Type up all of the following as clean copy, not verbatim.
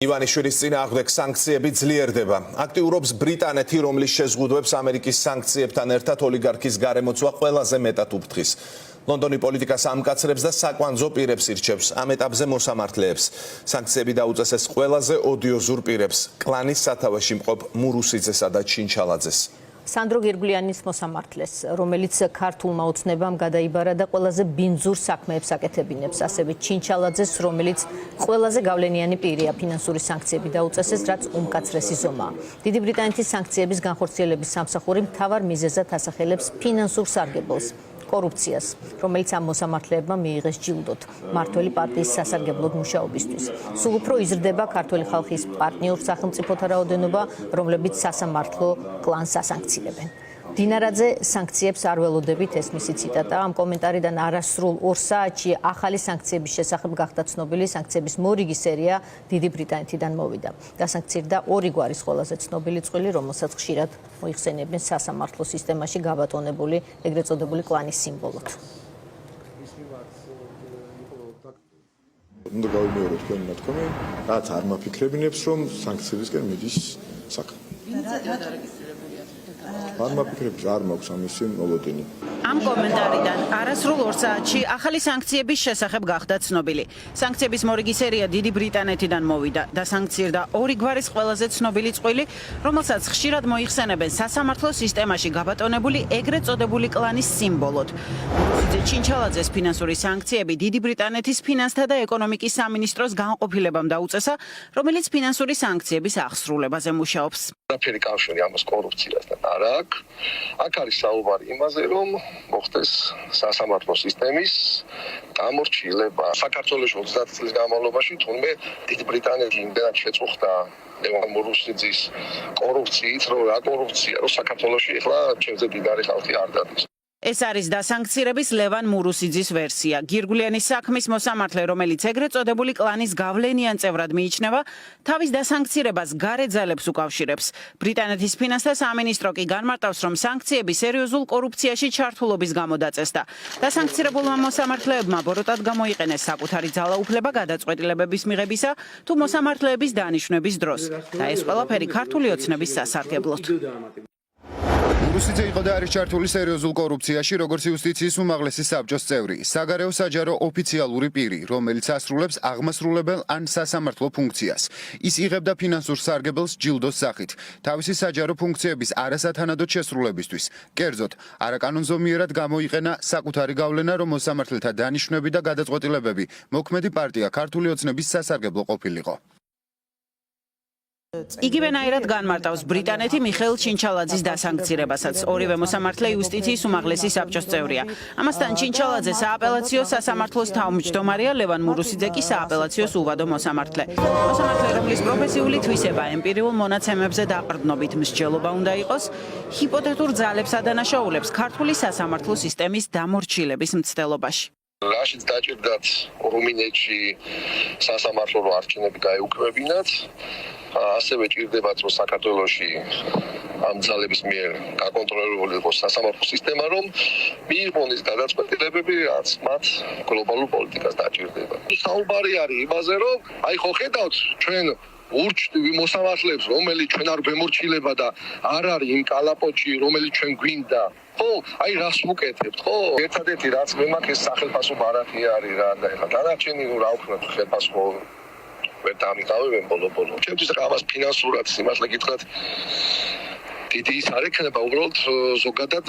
ივანიშვილის წინააღმდეგ სანქციები ძლიერდება. აქტიურობს ბრიტანეთი, რომლის შეზღუდვებს ამერიკის სანქციებთან ერთად ოლიგარქის გარემოცვა ყველაზე მეტად უფრთხის. ლონდონი პოლიტიკას ამკაცრებს და საკვანძო პირებს ირჩევს. ამ ეტაპზე მოსამართლეებს. სანქციები დაუწესეს ყველაზე ოდიოზურ პირებს. კლანის სათავეში მყოფ მურუსიძესა და ჩინჩალაძეს. სანდრო გირგვლიანის მოსამართლეს, რომელიც ქართულმა ოცნებამ გადაიბარა და ყველაზე ბინძურ საქმეებს აკეთებინებს, ასევე ჩინჩალაძეს, რომელიც ყველაზე გავლენიანი პირია, ფინანსური სანქციები დაუწესეს, რაც უმკაცრესი ზომაა. დიდი ბრიტანეთის სანქციების განხორციელების სამსახური მთავარ მიზეზად ასახელებს ფინანსურ სარგებელს. კორუფციას, რომელიც ამ მოსამართლეებმა მიიღეს ჯილდოთ მმართველი პარტიის სასარგებლოდ მუშაობისთვის. სულ უფრო იზრდება ქართველი ხალხის პარტნიორ სახელმწიფოთა რაოდენობა, რომლებიც სასამართლო კლანს ასანქცირებენ. დინარაძე სანქციებს არ ველოდებით, ეს მისი ციტატა. ამ კომენტარიდან არასრულ 2 საათში ახალი სანქციების შესახებ გახდა ცნობილი. სანქციების მორიგი სერია დიდი ბრიტანეთიდან მოვიდა. დასანქცირდა 2 გვარის ყველაზე ცნობილი წყვილი, რომელსაც ხშირად მოიხსენიებენ სასამართლო სისტემაში გაბატონებული, ეგრეთ წოდებული კლანის სიმბოლოდ. უნდა გავიმეოროთ თქვენი ნათქვამი, რაც არ მაფიქრებინებს, რომ სანქციებისკენ მიდის საქმე. არ მაფიქრებს, არ მაქვს ამისი მოლოდინი. ამ კომენტარიდან არასრულ 2 საათში ახალი სანქციების შესახებ გახდა ცნობილი. სანქციების მორიგი სერია დიდი ბრიტანეთიდან მოვიდა და სანქცირდა 2 გვარის ყველაზე ცნობილი წყვილი, რომელსაც ხშირად მოიხსენებენ სასამართლო სისტემაში გაბატონებული ეგრეთ წოდებული კლანის სიმბოლოდ. მურუსიძე ჩინჩალაძეს ფინანსური სანქციები დიდი ბრიტანეთის ფინანსთა და ეკონომიკის სამინისტროს განყოფილებამ დაუწესა, რომელიც ფინანსური სანქციების აღსრულებაზე მუშაობს. არაფერი კავშირი ამას კორუფციასთან არ აქვს. აქ არის საუბარი იმაზე, რომ მოხდეს სასამართლო სისტემის გამორჩილება. საქართველოში 30 წლის განმავლობაში თუნდაც დიდი ბრიტანეთი იმდენად შეწუხდა ლევან მურუსიძის კორუფციით, რომ რა კორუფცია, რომ საქართველოში ახლა ჩემზე დიდარი ხალხი არ დადის. ეს არის დასანქცირების ლევან მურუსიძის ვერსია. გირგვლიანის საქმის მოსამართლე, რომელიც ეგრეთ წოდებული კლანის გავლენიან წევრად მიიჩნევა, თავის დასანქცირებას გარე ძალებს უკავშირებს. ბრიტანეთის ფინანსთა სამინისტრო კი განმარტავს, რომ სანქციები სერიოზულ კორუფციაში ჩართულობის გამო დაწესდა. დასანქცირებულმა მოსამართლეებმა ბოროტად გამოიყენეს საკუთარი ძალაუფლება გადაწყვეტილებების მიღებისა თუ მოსამართლეების დანიშვნების დროს. და ეს ყველაფერი ქართული ოცნების სასარგებლოდ. მურუსიძე იყო და არის ჩართული სერიოზულ კორუფციაში, როგორც იუსტიციის უმაღლესი საბჭოს წევრი, საგარეო საჯარო ოფიციალური პირი, რომელიც ასრულებს აღმასრულებელ ან სასამართლო ფუნქციას. ის იღებდა ფინანსურ სარგებელს ჯილდოს სახით, თავისი საჯარო ფუნქციების არასათანადოდ შესრულებისთვის. კერძოდ, არაკანონზომიერად გამოიყენა საკუთარი გავლენა, რომ მოსამართლეთა დანიშვნები და გადაწყვეტილებები მოქმედი პარტია ქართული ოცნების სასარგებლო ყოფილიყო. იგივენაირად განმარტავს ბრიტანეთი მიხეილ ჩინჩალაძის დასანქცირებასაც. ორივე მოსამართლე იუსტიციის უმაღლესი საბჭოს წევრია. ამასთან ჩინჩალაძე სააპელაციო სასამართლოს თავმჯდომარეა, ლევან მურუსიძე კი სააპელაციოს უვადო მოსამართლე. მოსამართლე, რომლის პროფესიული თვისება ემპირიულ მონაცემებზე დაყრდნობით მსჯელობა უნდა იყოს, ჰიპოთეტურ ძალებს ადანაშაულებს ქართული სასამართლო სისტემის დამორჩილების მცდელობაში. რაშიც დაჭირდათ რუმინეთში სასამართლო არჩევნები გაეუქმებინათ, ასევე ჭირდებათ, რომ საქართველოში ამ ძალების მიერ გაკონტროლებული იყოს სასამართლო სისტემა, რომ მიიღონ ის გადაწყვეტილებები, რაც მათ გლობალურ პოლიტიკას დაჭირდება. საუბარი არის იმაზე, რომ აი ხო ხედავთ ჩვენ მოსამართლეებს, რომელიც ჩვენ არ გვემორჩილება და არ არის იმ კალაპოტში, რომელიც ჩვენ გვინდა. ხო, აი რას ვუკეთებთ, ხო? ერთადერთი რაც მე მაქვს ეს სახელმწიფო ბარათი არის რა და ეხლა დანარჩენი რა ვქნათ ხელფასო ვერ დამიკავებენ ბოლო-ბოლო. ჩემთვის ამას ფინანსურად სიმართლე გითხრათ დიდი ის არ ექნება, უბრალოდ ზოგადად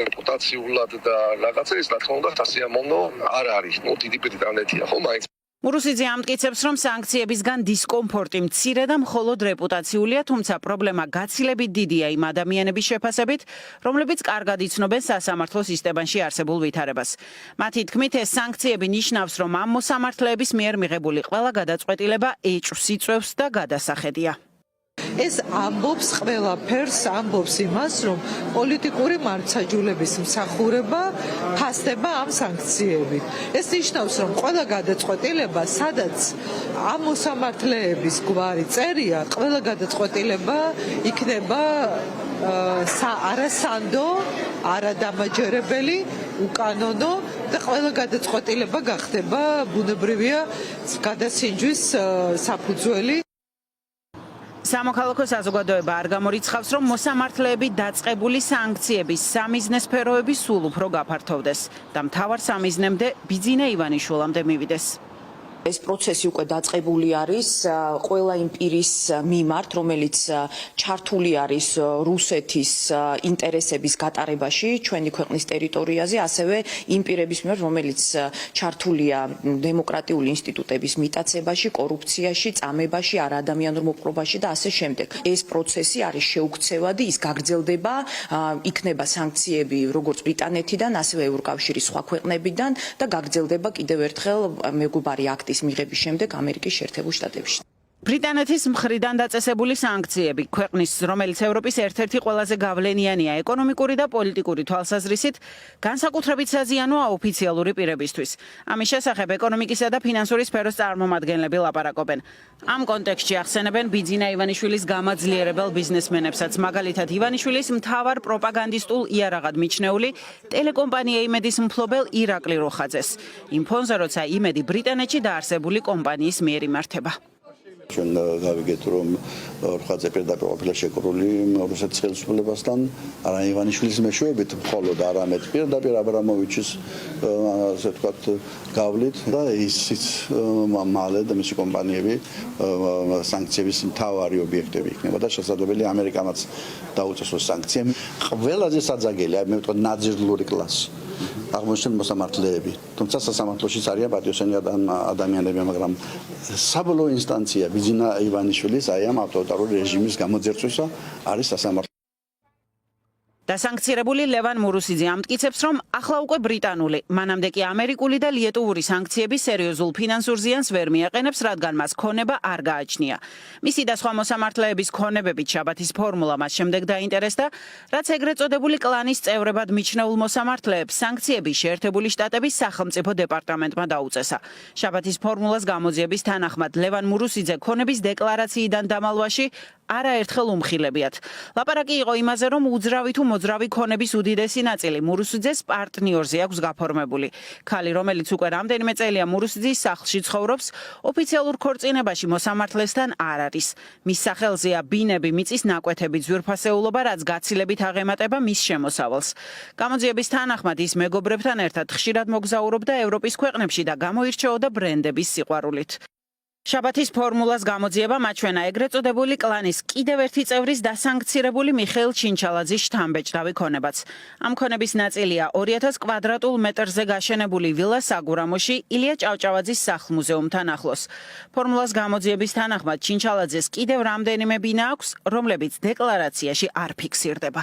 რეპუტაციულად და რაღაცა ის რა თქმა უნდა სასიამოვნო არ არის. ნუ დიდი ბრიტანეთია, ხო, მაინც მურუსიძე ამტკიცებს, რომ სანქციებისგან დისკომფორტი მცირე და მხოლოდ რეპუტაციულია, თუმცა პრობლემა გაცილებით დიდია იმ ადამიანების შეფასებით, რომლებიც კარგად იცნობენ სასამართლო სისტემაში არსებულ ვითარებას. მათი თქმით, ეს სანქციები ნიშნავს, რომ ამ მოსამართლეების მიერ მიღებული ყველა გადაწყვეტილება ეჭვს იწვევს და გადასახედია. ეს ამბობს ყველაფერს, ამბობს იმას, რომ პოლიტიკური მართლმსაჯულების მსახურება ფასდება ამ სანქციებით. ეს ნიშნავს, რომ ყველა გადაწყვეტილება, სადაც ამ მოსამართლეების გვარი წერია, ყველა გადაწყვეტილება იქნება არასანდო, არადამაჯერებელი, უკანონო და ყველა გადაწყვეტილება გახდება ბუნებრივია გადასინჯვის საფუძველი. სამოქალაქო საზოგადოება არ გამორიცხავს, რომ მოსამართლეები დაწყებული სანქციების სამიზნე სფეროები სულ უფრო გაფართოვდეს და მთავარ სამიზნემდე ბიძინა ივანიშვილამდე მივიდეს. ეს პროცესი უკვე დაწყებული არის ყველა იმ პირის მიმართ, რომელიც ჩართული არის რუსეთის ინტერესების გატარებაში ჩვენი ქვეყნის ტერიტორიაზე, ასევე იმ პირების მიმართ, რომელიც ჩართულია დემოკრატიული ინსტიტუტების მიტაცებაში, კორუფციაში, წამებაში, არაადამიანურ მოპყრობაში და ასე შემდეგ. ეს პროცესი არის შეუქცევადი, ის გაგრძელდება, იქნება სანქციები როგორც ბრიტანეთიდან, ასევე ევროკავშირის სხვა ქვეყნებიდან და გაგრძელდება კიდევ ერთხელ მეგობარი აქტის მიღების შემდეგ ამერიკის შეერთებულ შტატებში. ბრიტანეთის მხრიდან დაწესებული სანქციები ქვეყნის, რომელიც ევროპის ერთ-ერთი ყველაზე გავლენიანია ეკონომიკური და პოლიტიკური თვალსაზრისით, განსაკუთრებით საზიანოა ოფიციალური პირებისთვის. ამის შესახებ ეკონომიკისა და ფინანსური სფეროს წარმომადგენლები ლაპარაკობენ. ამ კონტექსტში ახსენებენ ბიძინა ივანიშვილის გამაძლიერებელ ბიზნესმენებსაც, მაგალითად ივანიშვილის მთავარ პროპაგანდისტულ იარაღად მიჩნეული ტელეკომპანია იმედის მფლობელ ირაკლი როხაძეს. იმ ფონზე, როცა იმედი ბრიტანეთში დაარსებული კომპანიის მიერ იმართება. ჩვენ გავიგეთ, რომ როხაძე პირდაპირ ყოფილა შეკრული რუსეთის ხელისუფლებასთან, არა ივანიშვილის მეშვეობით, მხოლოდ არამედ პირდაპირ აბრამოვიჩის ასე ვთქვათ გავლით და ისიც მალე და მისი კომპანიები სანქციების მთავარი ობიექტები იქნება და შესაძლებელი ამერიკამაც დაუწესოს სანქციები. ყველაზე საძაგელია, მე ვთქვათ, ნაძირლური კლასი. აღმოჩნდნენ მოსამართლეები. თუმცა სასამართლოშიც არიან პატიოსანი ადამიანები, მაგრამ საბოლოო ინსტანცია ბიძინა ივანიშვილის აი ამ ავტორიტარული რეჟიმის გამოძერწვისა არის სასამართლო. დასანქცირებული ლევან მურუსიძე ამტკიცებს, რომ ახლა უკვე ბრიტანული, მანამდე კი ამერიკული და ლიეტუვური სანქციები სერიოზულ ფინანსურ ზიანს ვერ მიაყენებს, რადგან მას ქონება არ გააჩნია. მისი და სხვა მოსამართლეების ქონებებით შაბათის ფორმულა მას შემდეგ დაინტერესდა, რაც ეგრეთ წოდებული კლანის წევრებად მიჩნეულ მოსამართლეებს სანქციები შეერთებული შტატების სახელმწიფო დეპარტამენტმა დაუწესა. შაბათის ფორმულას გამოძიების თანახმად ლევან მურუსიძე ქონების დეკლარაციიდან დამალვაში არაერთხელ უმხილებიათ. ლაპარაკი იყო იმაზე, რომ უძრავი თუ მოძრავი ქონების უდიდესი ნაწილი მურუსიძეს პარტნიორზე აქვს გაფორმებული. ქალი, რომელიც უკვე რამდენიმე წელია მურუსიძის სახლში ცხოვრობს, ოფიციალურ ქორწინებაში მოსამართლესთან არ არის. მის სახელზეა ბინები მიწის ნაკვეთები ძვირფასეულობა, რაც გაცილებით აღემატება მის შემოსავალს. გამოძიების თანახმად ის მეგობრებთან ერთად ხშირად მოგზაურობდა ევროპის ქვეყნებში და გამოირჩეოდა ბრენდების სიყვარულით. შაბათის ფორმულას გამოძიება მაჩვენა ეგრეთ წოდებული კლანის კიდევ ერთი წევრის დასანქცირებული მიხეილ ჩინჩალაძის შთამბეჭდავი ქონებაც. ამ ქონების ნაწილია 2000 კვადრატულ მეტრზე გაშენებული ვილა საგურამოში ილია ჭავჭავაძის სახლ-მუზეუმთან ახლოს. ფორმულას გამოძიების თანახმად ჩინჩალაძეს კიდევ რამდენიმე ბინა აქვს, რომლებიც დეკლარაციაში არ ფიქსირდება.